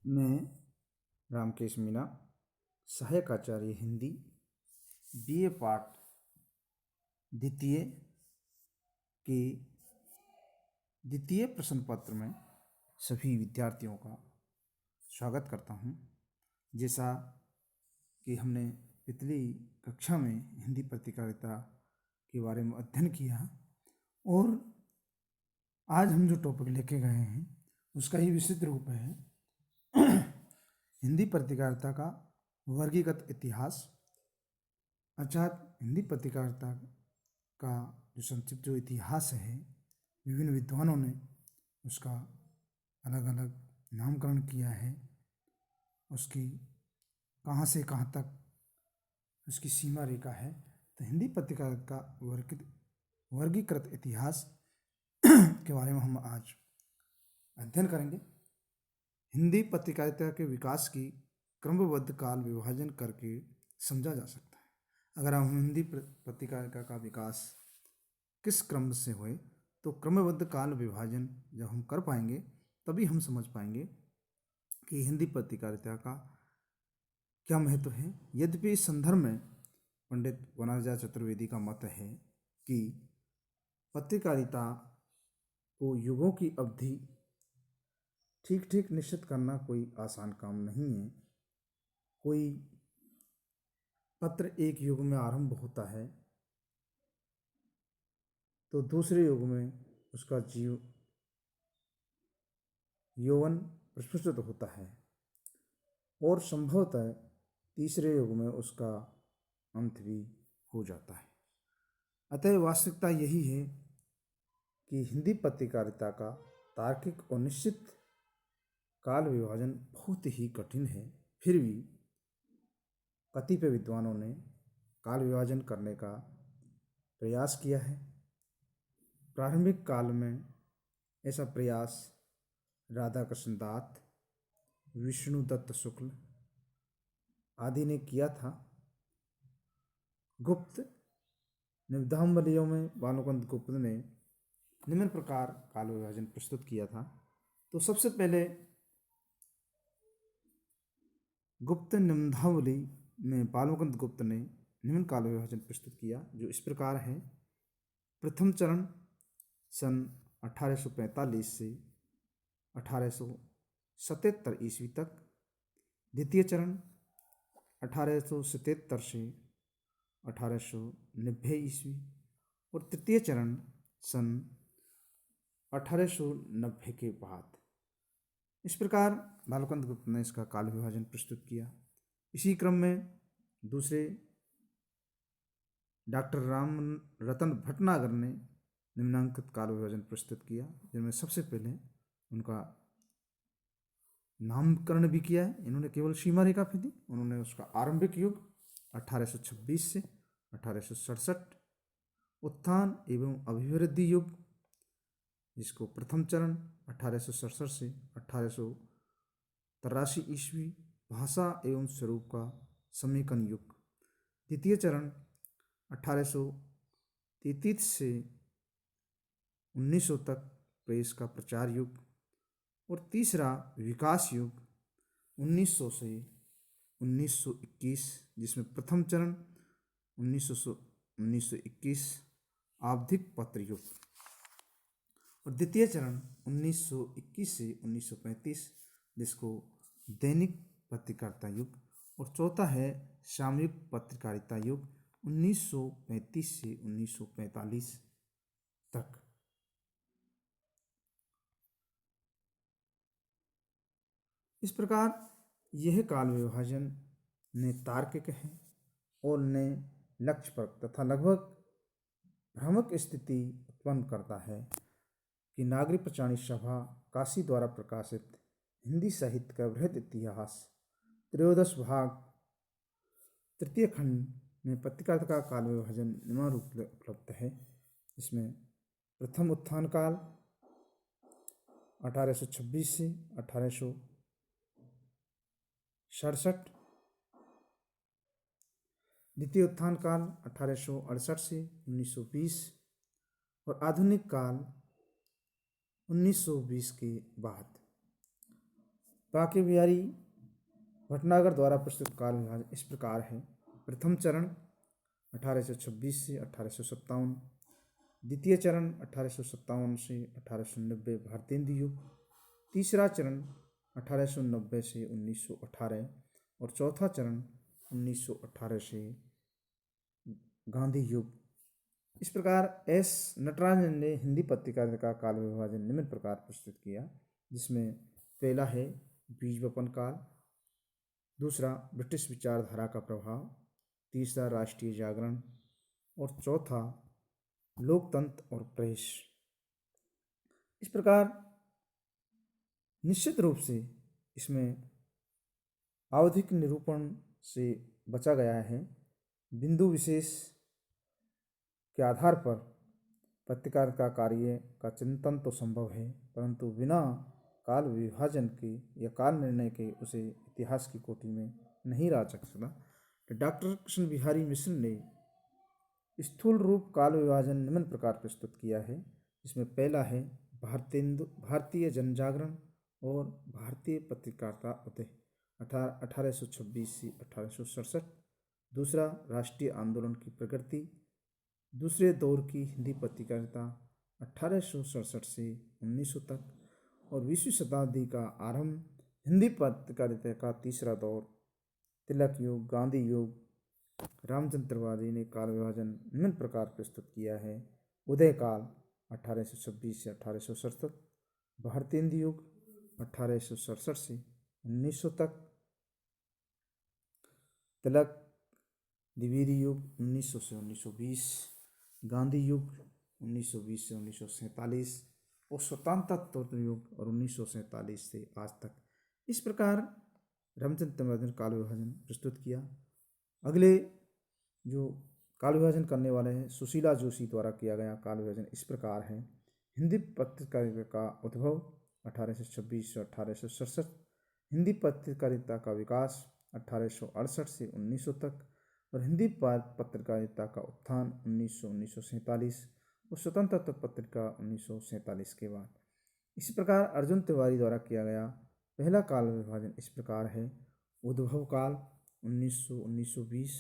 मैं रामकेश मीना, सहायक आचार्य हिंदी, बीए पाठ द्वितीय के द्वितीय प्रश्न पत्र में सभी विद्यार्थियों का स्वागत करता हूं। जैसा कि हमने पिछली कक्षा में हिंदी पत्रकारिता के बारे में अध्ययन किया और आज हम जो टॉपिक लेके गए हैं उसका ही विस्तृत रूप है हिंदी पत्रकारिता का वर्गीकृत इतिहास। अर्थात हिंदी पत्रकारिता का जो संक्षिप्त जो इतिहास है, विभिन्न विद्वानों ने उसका अलग अलग नामकरण किया है, उसकी कहाँ से कहाँ तक उसकी सीमा रेखा है। तो हिंदी पत्रकारिता का वर्गीकृत इतिहास के बारे में हम आज अध्ययन करेंगे। हिंदी पत्रकारिता के विकास की क्रमबद्ध काल विभाजन करके समझा जा सकता है। अगर हम हिंदी पत्रकारिता का विकास किस क्रम से हुए तो क्रमबद्ध काल विभाजन जब हम कर पाएंगे तभी हम समझ पाएंगे कि हिंदी पत्रकारिता का क्या महत्व है। यद्यपि इस संदर्भ में पंडित वनराजा चतुर्वेदी का मत है कि पत्रकारिता को युगों की अवधि ठीक निश्चित करना कोई आसान काम नहीं है। कोई पत्र एक युग में आरंभ होता है तो दूसरे युग में उसका यौवन प्रस्फुटित होता है और संभवतः तीसरे युग में उसका अंत भी हो जाता है। अतः वास्तविकता यही है कि हिंदी पत्रकारिता का तार्किक और निश्चित काल विभाजन बहुत ही कठिन है। फिर भी कतिपय विद्वानों ने काल विभाजन करने का प्रयास किया है। प्रारंभिक काल में ऐसा प्रयास राधाकृष्ण दास, विष्णुदत्त शुक्ल आदि ने किया था। गुप्त निबंधावलियों में भानुकुंद गुप्त ने निम्न प्रकार काल विभाजन प्रस्तुत किया था। तो सबसे पहले गुप्त निबंधावली में भानुकुंद गुप्त ने निम्न काल विभाजन प्रस्तुत किया जो इस प्रकार है। प्रथम चरण सन 1845 से 1877 ईस्वी तक, द्वितीय चरण 1877 से 1890 ईस्वी और तृतीय चरण सन 1890 के बाद। इस प्रकार भानुकुंद गुप्त ने इसका काल विभाजन प्रस्तुत किया। इसी क्रम में दूसरे डॉक्टर राम रतन भटनागर ने निम्नांकित काल विभाजन प्रस्तुत किया, जिनमें सबसे पहले उनका नामकरण भी किया है। इन्होंने केवल सीमा रेखा भी दी। उन्होंने उसका आरंभिक युग 1826 से 1867, उत्थान एवं अभिवृद्धि युग जिसको प्रथम चरण 1867 से 1883 ईस्वी, भाषा एवं स्वरूप का समेकन युग, द्वितीय चरण 1833 से 1900 तक प्रेस का प्रचार युग और तीसरा विकास युग 1900 से 1921 जिसमें प्रथम चरण 1921 आवधिक पत्र युग और द्वितीय चरण 1921 से 1935 जिसको दैनिक पत्रकारिता युग और चौथा है सामयिक पत्रकारिता युग 1935 से 1945 तक। इस प्रकार यह काल विभाजन ने तार्किक है और ने लक्ष्य पर तथा लगभग भ्रामक स्थिति उत्पन्न करता है कि नागरिक प्रचारणी सभा काशी द्वारा प्रकाशित हिंदी साहित्य का बृहद इतिहास त्रयोदश भाग तृतीय खंड में पत्रकारिता का काल विभाजन निम्न रूप में उपलब्ध है। इसमें प्रथम उत्थान काल 1826 से 1867, द्वितीय उत्थान काल 1868 से 1920 और आधुनिक काल 1920 के बाद। बांके बिहारी भटनागर द्वारा प्रस्तुत काल विभाजन इस प्रकार है। प्रथम चरण 1826 से 1857, द्वितीय चरण 1857 से 1890 भारतीय हिंदी युग, तीसरा चरण 1890 से 1918 और चौथा चरण 1918 से गांधी युग। इस प्रकार एस नटराजन ने हिंदी पत्रकारिता का काल विभाजन निम्न प्रकार प्रस्तुत किया, जिसमें पहला है बीज वपन काल, दूसरा ब्रिटिश विचारधारा का प्रभाव, तीसरा राष्ट्रीय जागरण और चौथा लोकतंत्र और प्रेस। इस प्रकार निश्चित रूप से इसमें आवधिक निरूपण से बचा गया है। बिंदु विशेष के आधार पर पत्रकारिता कार्य का चिंतन तो संभव है, परंतु बिना काल विभाजन के या काल निर्णय के उसे इतिहास की कोटि में नहीं रह सकता। तो डॉक्टर कृष्ण बिहारी मिश्र ने स्थूल रूप काल विभाजन निम्न प्रकार प्रस्तुत किया है, जिसमें पहला है भारतीय जनजागरण और भारतीय पत्रकारिता उदय 1826 से 1867, दूसरा राष्ट्रीय आंदोलन की प्रगति, दूसरे दौर की हिंदी पत्रकारिता 1867 से 1900 तक, और 20वीं शताब्दी का आरंभ हिंदी पत्रकारिता का तीसरा दौर, तिलक युग, गांधी युग। रामचंद्र त्रिपाठी ने काल विभाजन निम्न प्रकार प्रस्तुत किया है। उदय काल 1826 से 1867, भारतीय हिंदी युग 1867 से 1900 तक, तिलक द्विवेदी युग 1900 से 1920, गांधी युग 1920 से 1947 और स्वतंत्रता युग और 1947 से आज तक। इस प्रकार रामचंद्र त्रिपाठी ने काल विभाजन प्रस्तुत किया। अगले जो काल विभाजन करने वाले हैं सुशीला जोशी द्वारा किया गया काल विभाजन इस प्रकार है। हिंदी पत्रकारिता का उद्भव 1826 से 1867, हिंदी पत्रकारिता का विकास 1868 से 1900 तक और हिंदी पत्रकारिता का उत्थान 1947 और स्वतंत्रता पत्रिका 1947 के बाद। इसी प्रकार अर्जुन तिवारी द्वारा किया गया पहला काल विभाजन इस प्रकार है। उद्भव काल 1900-1920,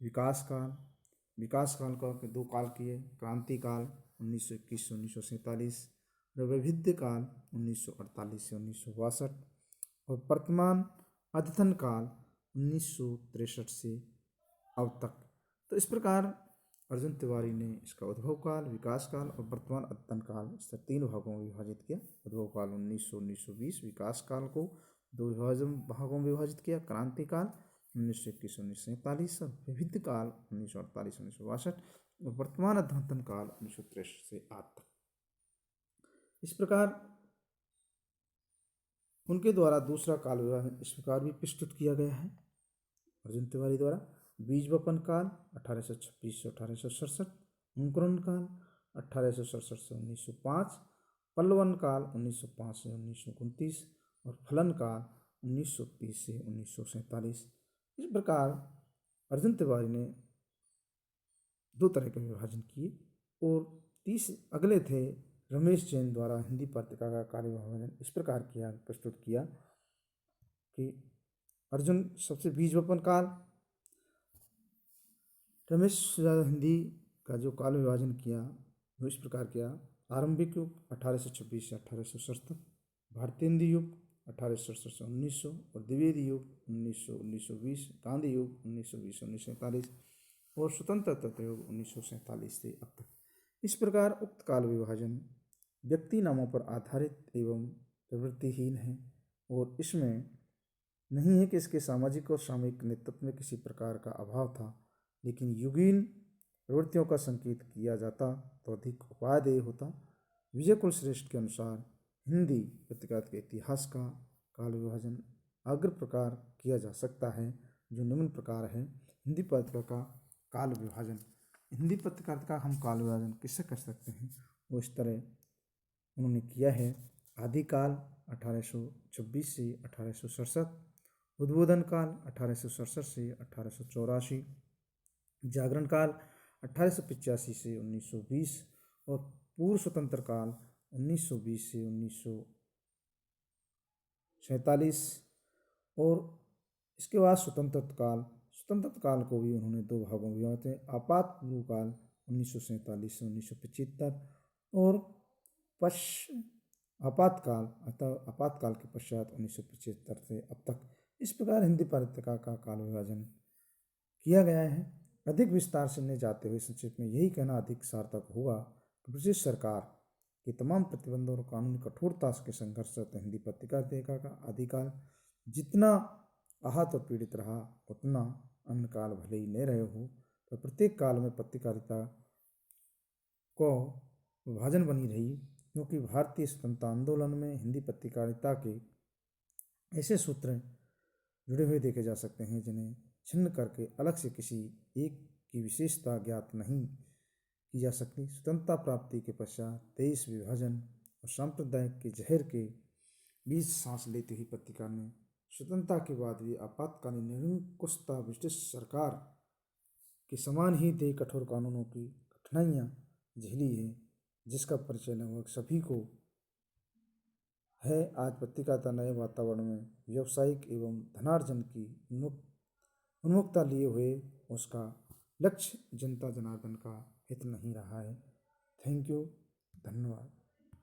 विकास काल का दो काल किए, क्रांति काल 1921 से 1947 और वैविध्य काल 1948 से 1962 और वर्तमान अद्यतन काल 1963 से अब तक। तो इस प्रकार अर्जुन तिवारी ने इसका उद्भव काल, विकास काल और वर्तमान अद्यतन काल इस तीन भागों में विभाजित किया। उद्भव काल 1900-1920, विकास काल को दो भागों में विभाजित किया, क्रांति काल 1921-1947 और विविध काल 1948-1962 और वर्तमान अद्यतन काल 1963 से आज तक। इस प्रकार उनके द्वारा दूसरा काल विभाजन इस प्रकार भी प्रस्तुत किया गया है अर्जुन तिवारी द्वारा। बीज वपन काल 1826 से 1867, अंकुरण काल 1867 से 1905, पल्लवन काल 1905 से 1929 और फलन काल 1930 से 1947। इस प्रकार अर्जुन तिवारी ने दो तरह के विभाजन किए और अगले थे रमेश जैन द्वारा हिंदी पत्रिका का काल विभाजन इस प्रकार प्रस्तुत किया कि अर्जुन सबसे बीज वपन काल, रमेश हिंदी का जो काल विभाजन किया वो इस प्रकार किया। आरंभिक युग 1826 से 1867, भारतीय हिंदी युग 1867 से 1900 और द्विवेदी युग 1900-1920, गांधी युग 1920 से 1947 और स्वतंत्रता युग 1947 से अब तक। इस प्रकार उक्त काल विभाजन व्यक्ति नामों पर आधारित एवं प्रवृत्तिहीन है और इसमें नहीं है कि इसके सामाजिक और सामयिक नेतृत्व में किसी प्रकार का अभाव था, लेकिन युगीन प्रवृत्तियों का संकेत किया जाता तो अधिक उपादेय होता। विजय कुल श्रेष्ठ के अनुसार हिंदी पत्रकारिता के इतिहास का काल विभाजन अग्र प्रकार किया जा सकता है, जो निम्न प्रकार है। हिंदी पत्रिका का काल विभाजन, हिंदी पत्रकारिता का हम काल विभाजन किससे कर सकते हैं, वो इस तरह उन्होंने किया है। आदिकाल 1826 से 1867, उद्बोधन काल 1867 से 1884, जागरण काल 1885 से 1920 और पूर्व स्वतंत्र काल 1920 से 1947 और इसके बाद स्वतंत्रता काल को भी उन्होंने दो भागों में विभाजित है। आपातपूर्व काल 1947 से 1975 और आपातकाल अर्थात आपातकाल के पश्चात 1975 से अब तक। इस प्रकार हिंदी पत्रिका का काल विभाजन किया गया है। अधिक विस्तार से न जाते हुए संक्षेप में यही कहना अधिक सार्थक होगा कि ब्रिटिश सरकार के तमाम प्रतिबंधों और कानूनी कठोरता के संघर्ष से हिंदी पत्रिका का आदिकाल जितना आहत और पीड़ित रहा उतना अन्य काल भले ही न रहे हो, पर प्रत्येक काल में पत्रकारिता को विभाजन बनी रही, क्योंकि भारतीय स्वतंत्रता आंदोलन में हिंदी पत्रकारिता के ऐसे सूत्र जुड़े हुए देखे जा सकते हैं जिन्हें छिन्न करके अलग से किसी एक की विशेषता ज्ञात नहीं की जा सकती। स्वतंत्रता प्राप्ति के पश्चात देश विभाजन और सांप्रदायिक के जहर के बीच सांस लेती हुई पत्रिका ने स्वतंत्रता के बाद भी आपातकालीन निरंकुशता ब्रिटिश सरकार के समान ही दे कठोर कानूनों की कठिनाइयाँ झेली है, जिसका परिचय लगभग सभी को है। आज पत्रिकारिता नए वातावरण में व्यावसायिक एवं धनार्जन की उन्मुखता लिए हुए उसका लक्ष्य जनता जनार्दन का हित नहीं रहा है। थैंक यू, धन्यवाद।